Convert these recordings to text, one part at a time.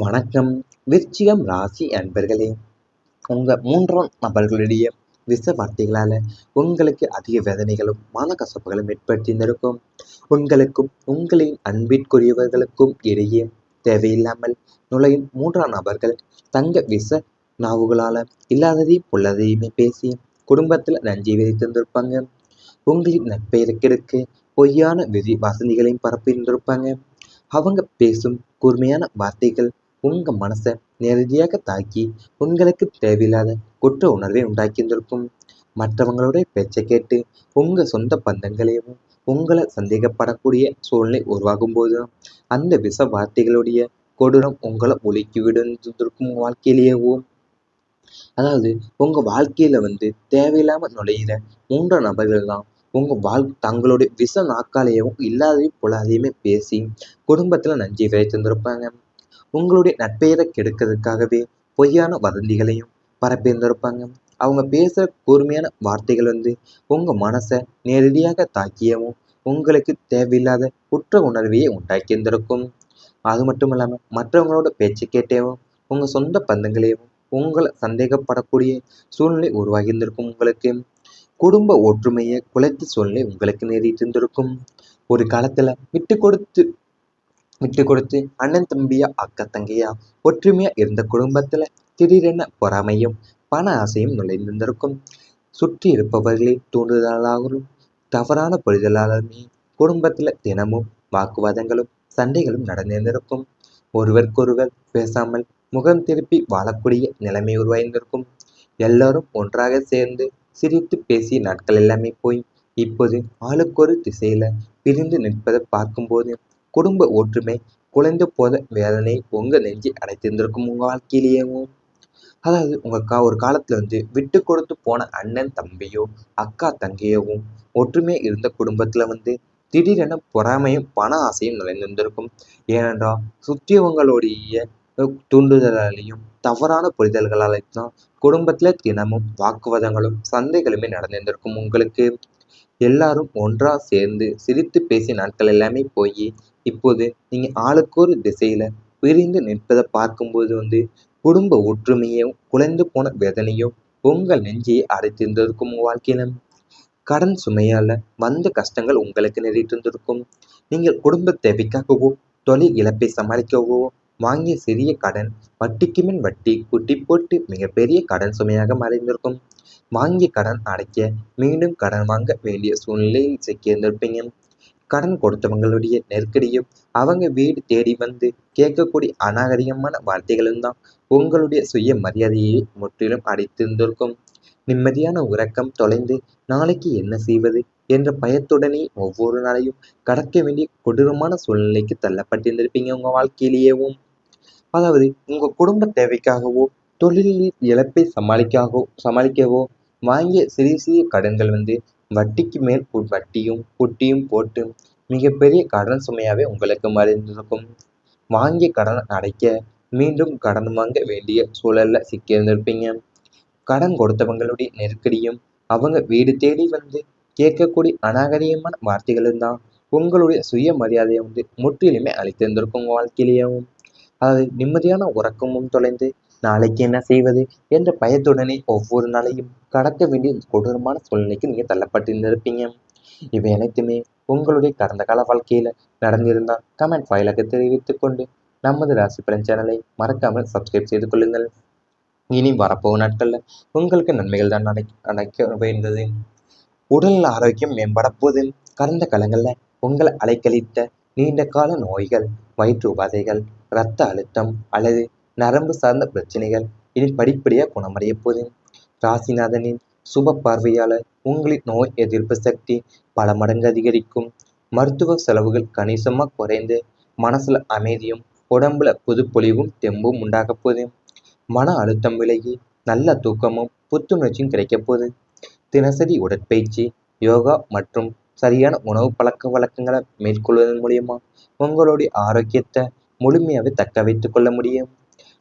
வணக்கம். விருச்சிகம் ராசி அன்பர்களே, உங்க 3ஆம் நபர்களுடைய விஷ வார்த்தைகளால உங்களுக்கு அதிக வேதனைகளும் மனக்கசப்புகளும் ஏற்படுத்தியிருந்திருக்கும். உங்களுக்கும் உங்களின் அன்பிற்குரியவர்களுக்கும் இடையே தேவையில்லாமல் நுழையும் 3ஆம் நபர்கள் தங்க விஷ நாவுகளால இல்லாததையும் பொல்லாததையுமே பேசி குடும்பத்துல நஞ்சை விதைத்திருந்திருப்பாங்க. உங்களின் நட்பெயரை கெடுக்க பொய்யான வசந்திகளையும் பரப்பியிருந்திருப்பாங்க. அவங்க பேசும் கூர்மையான வார்த்தைகள் உங்க மனசை நேரடியாக தாக்கி உங்களுக்கு தேவையில்லாத குற்ற உணர்வை உண்டாக்கியிருந்திருக்கும். மற்றவங்களுடைய பேச்சை கேட்டு உங்க சொந்த பந்தங்களையும் உங்களை சந்தேகப்படக்கூடிய சூழ்நிலை உருவாகும் போது அந்த விஷ வார்த்தைகளுடைய கொடூரம் உங்களை ஒழுக்கி விடுந்திருக்கும் வாழ்க்கையிலேயேவும். அதாவது உங்க வாழ்க்கையில தேவையில்லாம நுழையிற 3ஆம் நபர்கள் தான் தங்களுடைய விஷ நாக்காலையும் இல்லாதையும் பொல்லாதையுமே பேசி குடும்பத்துல நஞ்சை விதைத்திருந்திருப்பாங்க. உங்களுடைய நட்பெயரை கெடுக்கிறதுக்காகவே பொய்யான வதந்திகளையும் பரப்பியிருந்திருப்பாங்க. அவங்க பேசுற கூர்மையான வார்த்தைகள் உங்க மனசை நேரடியாக தாக்கியவும் உங்களுக்கு தேவையில்லாத குற்ற உணர்வையே உண்டாக்கியிருந்திருக்கும். அது மட்டும் இல்லாம மற்றவங்களோட பேச்சு கேட்டேவும் உங்க சொந்த பந்தங்களையும் உங்களை சந்தேகப்படக்கூடிய சூழ்நிலை உருவாகியிருந்திருக்கும். உங்களுக்கு குடும்ப ஒற்றுமையை குலைத்த சூழ்நிலை உங்களுக்கு நேரிட்டு இருந்திருக்கும். ஒரு காலத்துல விட்டு கொடுத்து அண்ணன் தம்பியா அக்கா தங்கையா ஒற்றுமையா இருந்த குடும்பத்துல திடீரென பொறாமையும் பண ஆசையும் நுழைந்திருந்திருக்கும். சுற்றி இருப்பவர்களே தூண்டுதலாகவும் தவறான புரிதலாலுமே குடும்பத்துல தினமும் வாக்குவாதங்களும் சண்டைகளும் நடந்திருந்திருக்கும். ஒருவருக்கொருவர் பேசாமல் முகம் திருப்பி வாழக்கூடிய நிலைமை உருவாயிருந்திருக்கும். எல்லாரும் ஒன்றாக சேர்ந்து சிரித்து பேசிய நாட்கள் எல்லாமே போய் இப்போது ஆளுக்கொரு திசையில பிரிந்து நிற்பதை பார்க்கும்போது குடும்ப ஒற்றுமை குலைந்து போத வேதனை உங்க நெஞ்சை அடைத்திருந்திருக்கும் உங்க வாழ்க்கையிலேயும். அதாவது ஒரு காலத்துல விட்டு கொடுத்து போன அண்ணன் தம்பியோ அக்கா தங்கையோவும் ஒற்றுமையா இருந்த குடும்பத்துல திடீரென பொறாமையும் பண ஆசையும் நுழைந்திருந்திருக்கும். ஏனென்றால் சுற்றியவங்களுடைய தூண்டுதலாலையும் தவறான புரிதல்களாலையும் தான் குடும்பத்துல தினமும் வாக்குவாதங்களும் சண்டைகளுமே நடந்திருந்திருக்கும். உங்களுக்கு எல்லாரும் ஒன்றா சேர்ந்து சிரித்து பேசிய நாட்கள் எல்லாமே போய் இப்போது நீங்க ஆளுக்கொரு திசையில பிரிந்து நிற்பதை பார்க்கும்போது குடும்ப ஒற்றுமையும் குலைந்து போன வேதனையும் உங்கள் நெஞ்சையை அடைத்திருந்திருக்கும். உங்க வாழ்க்கையில கடன் சுமையால வந்த கஷ்டங்கள் உங்களுக்கு நேரிட்டு இருந்திருக்கும். நீங்கள் குடும்ப தேவைக்காகவோ தொழில் இழப்பை சமாளிக்கவோ வாங்கிய சிறிய கடன் வட்டிக்கு மேல் வட்டி குட்டி போட்டு மிகப்பெரிய கடன் சுமையாக மறைந்திருக்கும். வாங்கிய கடன் அடைக்க மீண்டும் கடன் வாங்க வேண்டிய சூழ்நிலையில் சிக்கியிருந்திருப்பீங்க. கடன் கொடுத்தவங்களுடைய நெருக்கடியும் அவங்க வீடு தேடி கேட்கக்கூடிய அநாகரிகமான வார்த்தைகளும் தான் உங்களுடைய சுய மரியாதையை முற்றிலும் அடைத்திருந்திருக்கும். நிம்மதியான உறக்கம் தொலைந்து நாளைக்கு என்ன செய்வது என்ற பயத்துடனே ஒவ்வொரு நாளையும் கடக்க வேண்டிய கொடூரமான சூழ்நிலைக்கு தள்ளப்பட்டிருந்திருப்பீங்க உங்க வாழ்க்கையிலேயேவும். அதாவது உங்க குடும்ப தேவைக்காகவோ தொழிலில் இழப்பை சமாளிக்கவோ வாங்கிய சிறிய சிறிய கடன்கள் வட்டிக்கு மேல் வட்டியும் குட்டியும் போட்டு மிகப்பெரிய கடன் சுமையாவே உங்களுக்கு மறைந்திருக்கும். வாங்கிய கடன் அடைக்க மீண்டும் கடன் வாங்க வேண்டிய சூழல்ல சிக்கியிருந்திருப்பீங்க. கடன் கொடுத்தவங்களுடைய நெருக்கடியும் அவங்க வீடு தேடி கேட்கக்கூடிய அநாகரிகமான வார்த்தைகளும் தான் உங்களுடைய சுய மரியாதையை முற்றிலுமே அளித்திருந்திருக்கும் உங்க வாழ்க்கையிலேயும். அதாவது நிம்மதியான உறக்கமும் தொலைந்து நாளைக்கு என்ன செய்வது என்ற பயத்துடனே ஒவ்வொரு நாளையும் கடக்க வேண்டிய கொடூரமான சூழ்நிலைக்கு நீங்க தள்ளப்பட்டிருந்திருப்பீங்க. இவை அனைத்துமே உங்களுடைய கடந்த கால வாழ்க்கையில நடந்திருந்தால் கமெண்ட் வாயிலாக தெரிவித்துக் கொண்டு நமது ராசி பலன் சேனலை மறக்காமல் சப்ஸ்கிரைப் செய்து கொள்ளுங்கள். இனி வரப்போகும் நாட்கள்ல உங்களுக்கு நன்மைகள் தான் நடக்க வேண்டது. உடல் ஆரோக்கியம் மேம்பட போது கடந்த காலங்கள்ல உங்களை அலைக்கழித்த நீண்ட கால நோய்கள், வயிற்று உபாதைகள், இரத்த அழுத்தம் அல்லது நரம்பு சார்ந்த பிரச்சனைகள் இனி படிப்படியாக குணமடைய போது ராசிநாதனின் சுப பார்வையால உங்களின் நோய் எதிர்ப்பு சக்தி பல மடங்கு அதிகரிக்கும். மருத்துவ செலவுகள் கணிசமா குறைந்து மனசுல அமைதியும் உடம்புல புதுப்பொலிவும் தெம்பும் உண்டாக போகுது. மன அழுத்தம் விலகி நல்ல தூக்கமும் புத்துணர்ச்சியும் கிடைக்க போகுது. தினசரி உடற்பயிற்சி, யோகா மற்றும் சரியான உணவு பழக்க வழக்கங்களை மேற்கொள்வதன் மூலியமா உங்களுடைய ஆரோக்கியத்தை முழுமையாவே தக்க வைத்துக் கொள்ள முடியும்.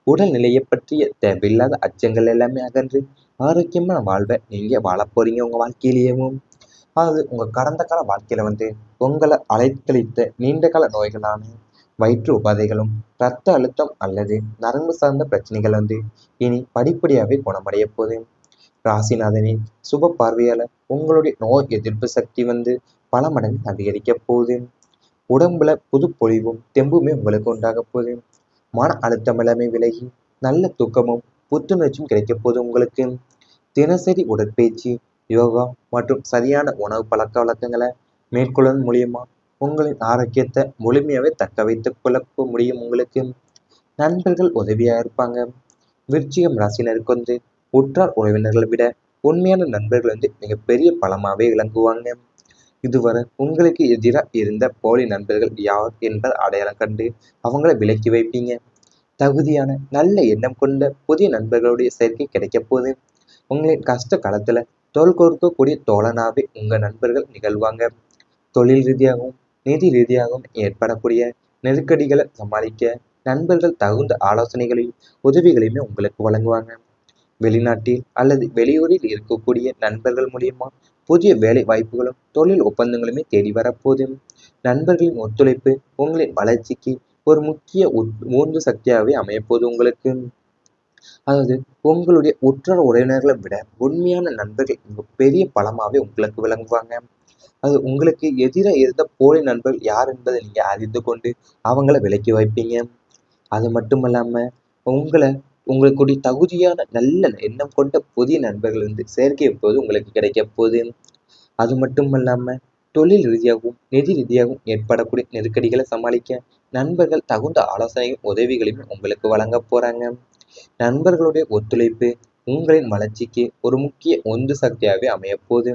உடல் நிலையை பற்றிய தேவையில்லாத அச்சங்கள் எல்லாமே அகன்று ஆரோக்கியமான வாழ்வை நீங்க வாழ போறீங்க உங்க வாழ்க்கையிலேயும். அதாவது உங்க கடந்த கால வாழ்க்கையில உங்களை அலைக்கழித்த நீண்ட கால நோய்களான வயிற்று உபாதைகளும் இரத்த அழுத்தம் அல்லது நரம்பு சார்ந்த பிரச்சனைகள் இனி படிப்படியாகவே குணமடைய போகுது. ராசிநாதனின் சுப பார்வையால உங்களுடைய நோய் எதிர்ப்பு சக்தி பல மடங்கு அதிகரிக்க போகுது. உடம்புல புது பொலிவும் தெம்புமே உங்களுக்கு உண்டாக போகுது. மன அழுத்தம் எல்லாமே விலகி நல்ல தூக்கமும் புத்துணர்ச்சியும் கிடைக்க போகுது உங்களுக்கு. தினசரி உடற்பயிற்சி, யோகா மற்றும் சரியான உணவு பழக்க வழக்கங்களை மேற்கொள்வதன் மூலியமா உங்களின் ஆரோக்கியத்தை முழுமையாவே தக்க வைத்துக் கொள்ள முடியும் உங்களுக்கு. நண்பர்கள் உதவியா இருப்பாங்க. விருச்சிகம் ராசினருக்கு உற்றார் உறவினர்களை விட உண்மையான நண்பர்கள் மிகப்பெரிய பலமாவே விளங்குவாங்க. இதுவரை உங்களுக்கு எதிராக இருந்த போலி நண்பர்கள் யார் என்பதை அடையாளம் கண்டு அவங்கள விலக்கி வைப்பீங்க. தகுதியான நல்ல எண்ணம் கொண்ட புதிய நண்பர்களுடைய சேர்க்கை கிடைக்க போகுது. உங்களின் கஷ்ட காலத்துல தோள் கொடுக்கக்கூடிய தோழனாவே உங்க நண்பர்கள் நிகழ்வாங்க. தொழில் ரீதியாகவும் நிதி ரீதியாகவும் ஏற்படக்கூடிய நெருக்கடிகளை சமாளிக்க நண்பர்கள் தகுந்த ஆலோசனைகளையும் உதவிகளையுமே உங்களுக்கு வழங்குவாங்க. வெளிநாட்டில் அல்லது வெளியூரில் இருக்கக்கூடிய நண்பர்கள் மூலியமா புதிய வேலை வாய்ப்புகளும் தொழில் ஒப்பந்தங்களுமே தேடி வரப்போகுது. நண்பர்களின் ஒத்துழைப்பு உங்களின் வளர்ச்சிக்கு ஒரு முக்கிய ஊந்து சக்தியாகவே அமையப்போகுது உங்களுக்கு. அதாவது உங்களுடைய உற்றார் உறவினர்களை விட உண்மையான நண்பர்கள் பெரிய பலமாவே உங்களுக்கு விளங்குவாங்க. அது உங்களுக்கு எதிராக இருந்த போலி நண்பர்கள் யார் என்பதை நீங்க அறிந்து கொண்டு அவங்கள விலக்கி வைப்பீங்க. அது மட்டும் இல்லாம உங்களை உங்களுக்குடைய தகுதியான நல்ல எண்ணம் கொண்ட புதிய நண்பர்கள் சேர்க்கை எப்போது உங்களுக்கு கிடைக்க போகுது. அது மட்டும் இல்லாம தொழில் ரீதியாகவும் நிதி ரீதியாகவும் ஏற்படக்கூடிய நெருக்கடிகளை சமாளிக்க நண்பர்கள் தகுந்த ஆலோசனையும் உதவிகளையும் உங்களுக்கு வழங்க போறாங்க. நண்பர்களுடைய ஒத்துழைப்பு உங்களின் வளர்ச்சிக்கு ஒரு முக்கிய உந்து சக்தியாகவே அமையப்போகுது.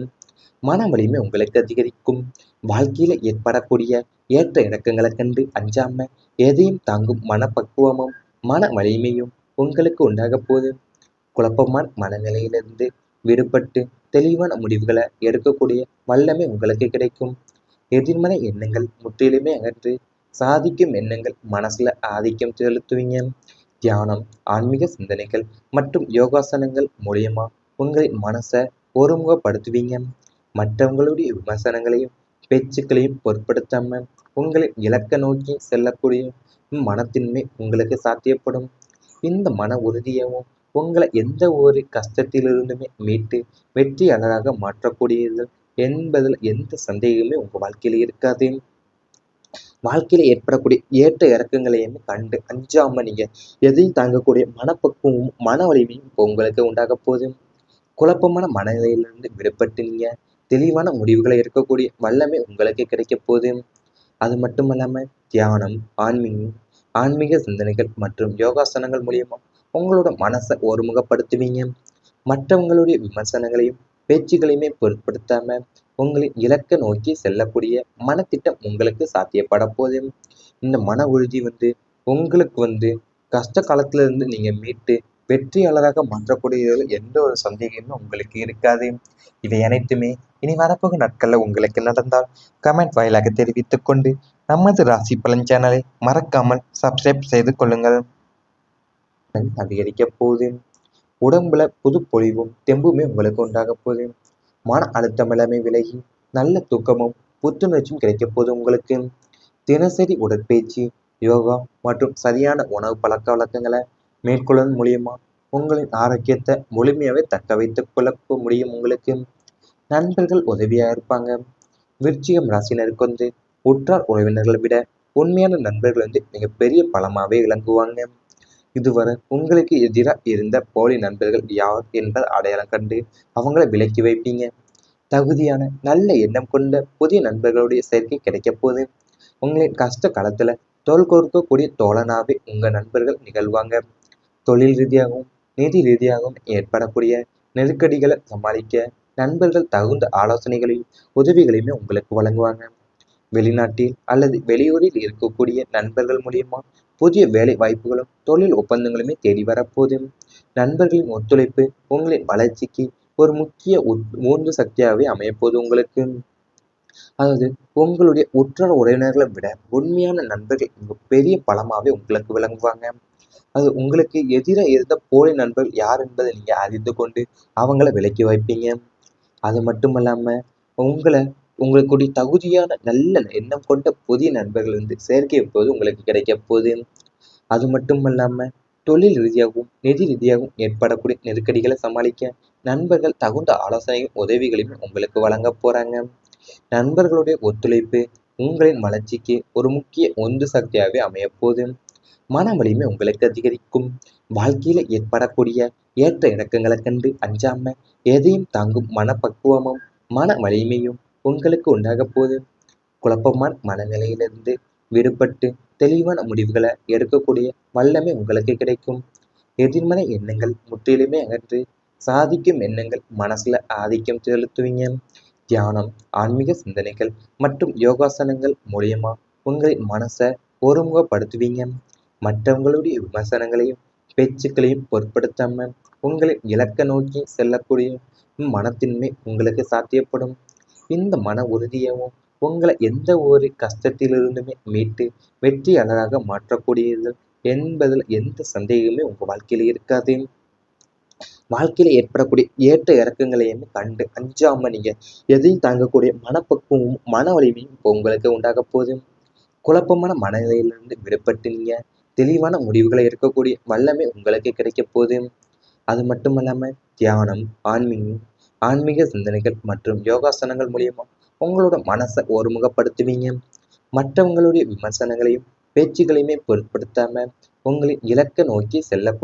மன வலிமை உங்களுக்கு அதிகரிக்கும். வாழ்க்கையில ஏற்படக்கூடிய ஏற்ற இறக்கங்களை கண்டு அஞ்சாம எதையும் தாங்கும் மனப்பக்குவமும் மன வலிமையும் உங்களுக்கு உண்டாக போகுது. குழப்பமான மனநிலையிலிருந்து விடுபட்டு தெளிவான முடிவுகளை எடுக்கக்கூடிய வல்லமை உங்களுக்கு கிடைக்கும். எதிர்மறை எண்ணங்கள் முற்றிலுமே அகன்று சாதிக்கும் எண்ணங்கள் மனசுல ஆதிக்கம் செலுத்துவீங்க. தியானம், ஆன்மீக சிந்தனைகள் மற்றும் யோகாசனங்கள் மூலியமா உங்களின் மனசை ஒருமுகப்படுத்துவீங்க. மற்றவங்களுடைய விமர்சனங்களையும் பேச்சுக்களையும் பொருட்படுத்தாம உங்களின் இலக்கை நோக்கி செல்லக்கூடிய மனத்தின்மை உங்களுக்கு சாத்தியப்படும். இந்த மன உறுதியாகவும் உங்களை எந்த ஒரு கஷ்டத்திலிருந்துமே மீட்டு வெற்றியாளராக மாற்றக்கூடியது என்பதில் எந்த சந்தேகமே உங்க வாழ்க்கையில இருக்காது. வாழ்க்கையில ஏற்படக்கூடிய ஏற்ற இறக்கங்களையுமே கண்டு அஞ்சாம நீங்க எதையும் தாங்கக்கூடிய மனப்பக்குவமும் மன வலிமையும் உங்களுக்கு உண்டாக போகுது. குழப்பமான மனநிலையிலிருந்து விடுபட்டு நீங்க தெளிவான முடிவுகளை எடுக்கக்கூடிய வல்லமை உங்களுக்கு கிடைக்க போகுது. அது மட்டும் இல்லாம தியானம், ஆன்மீக சிந்தனைகள் மற்றும் யோகாசனங்கள் மூலியமா உங்களோட மனசை ஒருமுகப்படுத்துவீங்க. மற்றவங்களுடைய விமர்சனங்களையும் பேச்சுகளையுமே பொருட்படுத்தாம உங்களின் இலக்கை நோக்கி செல்லக்கூடிய மனத்திட்டம் உங்களுக்கு சாத்தியப்பட போகுது. இந்த மன உறுதி உங்களுக்கு கஷ்ட காலத்துல இருந்து நீங்க மீட்டு வெற்றியாளராக மாற்றக்கூடிய எந்த ஒரு சந்தேகமும் உங்களுக்கு இருக்காது. இவை அனைத்துமே இனி வரப்போகும் நாட்கள்ல உங்களுக்கு நடந்தால் கமெண்ட் வாயிலாக தெரிவித்துக் கொண்டு நமது ராசி பலன் சேனலை மறக்காமல் சப்ஸ்கிரைப் செய்து கொள்ளுங்கள். அதிகரிக்க போகுது. உடம்புல புது பொலிவும் தெம்புமே உங்களுக்கு உண்டாக போகுது. மன அழுத்தம் எல்லாமே விலகி நல்ல தூக்கமும் புத்துணர்ச்சியும் கிடைக்க போகுது உங்களுக்கு. தினசரி உடற்பயிற்சி, யோகா மற்றும் சரியான உணவு பழக்க வழக்கங்களை மேற்கொள்வதன் மூலியமா உங்களின் ஆரோக்கியத்தை முழுமையாவே தக்க வைத்துக் கொள்ள முடியும் உங்களுக்கு. நண்பர்கள் உதவியா இருப்பாங்க. விருச்சிகம் ராசினருக்கு உற்றார் உறவினர்களை விட உண்மையான நண்பர்கள் மிகப்பெரிய பலமாவே விளங்குவாங்க. இதுவரை உங்களுக்கு எதிராக இருந்த போலி நண்பர்கள் யார் என்பதை அடையாளம் கண்டு அவங்கள விலக்கி வைப்பீங்க. தகுதியான நல்ல எண்ணம் கொண்ட புதிய நண்பர்களுடைய சேர்க்கை கிடைக்க போகுது. உங்களின் கஷ்ட காலத்துல தோள் கொடுக்கக்கூடிய தோழனாவே உங்க நண்பர்கள் நிகழ்வாங்க. தொழில் ரீதியாகவும் நிதி ரீதியாகவும் ஏற்படக்கூடிய நெருக்கடிகளை சமாளிக்க நண்பர்கள் தகுந்த ஆலோசனைகளையும் உதவிகளையுமே உங்களுக்கு வழங்குவாங்க. வெளிநாட்டில் அல்லது வெளியூரில் இருக்கக்கூடிய நண்பர்கள் மூலியமா புதிய வேலை வாய்ப்புகளும் தொழில் ஒப்பந்தங்களுமே தேடி வரப்போகுது. நண்பர்களின் ஒத்துழைப்பு உங்களின் வளர்ச்சிக்கு ஒரு முக்கிய ஊந்து சக்தியாகவே அமையப்போகுது உங்களுக்கு. அதாவது உங்களுடைய உற்றார் உறவினர்களை விட உண்மையான நண்பர்கள் பெரிய பலமாவே உங்களுக்கு விளங்குவாங்க. அது உங்களுக்கு எதிராக இருந்த போலி நண்பர்கள் யார் என்பதை நீங்க அறிந்து கொண்டு அவங்கள விலக்கி வைப்பீங்க. அது மட்டும் இல்லாம உங்களை உங்களுக்குடைய தகுதியான நல்ல எண்ணம் கொண்ட புதிய நண்பர்கள் சேர்க்கை எப்போது உங்களுக்கு கிடைக்க போகுது. அது மட்டும் இல்லாமல் தொழில் ரீதியாகவும் நிதி ரீதியாகவும் ஏற்படக்கூடிய நெருக்கடிகளை சமாளிக்க நண்பர்கள் தகுந்த ஆலோசனையும் உதவிகளையும் உங்களுக்கு வழங்க போறாங்க. நண்பர்களுடைய ஒத்துழைப்பு உங்களின் வளர்ச்சிக்கு ஒரு முக்கிய உந்து சக்தியாகவே அமையப்போகுது. மன வலிமை உங்களுக்கு அதிகரிக்கும். வாழ்க்கையில ஏற்படக்கூடிய ஏற்ற இறக்கங்களை கண்டு அஞ்சாம எதையும் தாங்கும் மனப்பக்குவமும் மன வலிமையும் உங்களுக்கு உண்டாக போகுது. குழப்பமான மனநிலையிலிருந்து விடுபட்டு தெளிவான முடிவுகளை எடுக்கக்கூடிய வல்லமை உங்களுக்கு கிடைக்கும். எதிர்மறை எண்ணங்கள் முற்றிலுமே அகற்றி சாதிக்கும் எண்ணங்கள் மனசுல ஆதிக்கம் செலுத்துவீங்க. தியானம், ஆன்மீக சிந்தனைகள் மற்றும் யோகாசனங்கள் மூலியமா உங்களின் மனசை ஒருமுகப்படுத்துவீங்க. மற்றவங்களுடைய விமர்சனங்களையும் பேச்சுக்களையும் பொருட்படுத்தாம உங்களின் இலக்கை நோக்கி செல்லக்கூடிய மனத்தின்மை உங்களுக்கு சாத்தியப்படும். இந்த மன உறுதியவும் உங்களை எந்த ஒரு கஷ்டத்திலிருந்துமே மீட்டு வெற்றியாளராக மாற்றக்கூடியது என்பதில் எந்த சந்தேகமே உங்க வாழ்க்கையில இருக்காது. வாழ்க்கையில ஏற்படக்கூடிய ஏற்ற இறக்கங்களையுமே கண்டு அஞ்சாம நீங்க எதையும் தாங்கக்கூடிய மனப்பக்குவமும் மன வலிமையும் இப்போ உங்களுக்கு உண்டாக போகுது. குழப்பமான மனநிலையிலிருந்து விடுபட்டு நீங்க தெளிவான முடிவுகளை எடுக்கக்கூடிய வல்லமை உங்களுக்கு கிடைக்க போகுது. அது மட்டும் இல்லாம தியானம், ஆன்மீக சிந்தனைகள் மற்றும் யோகாசனங்கள் மூலியமா உங்களோட மனசை ஒருமுகப்படுத்துவீங்க. மற்றவங்களுடைய விமர்சனங்களையும் பேச்சுகளையுமே பொருட்படுத்தாம உங்களின் இலக்கை நோக்கி செல்லக்கூடிய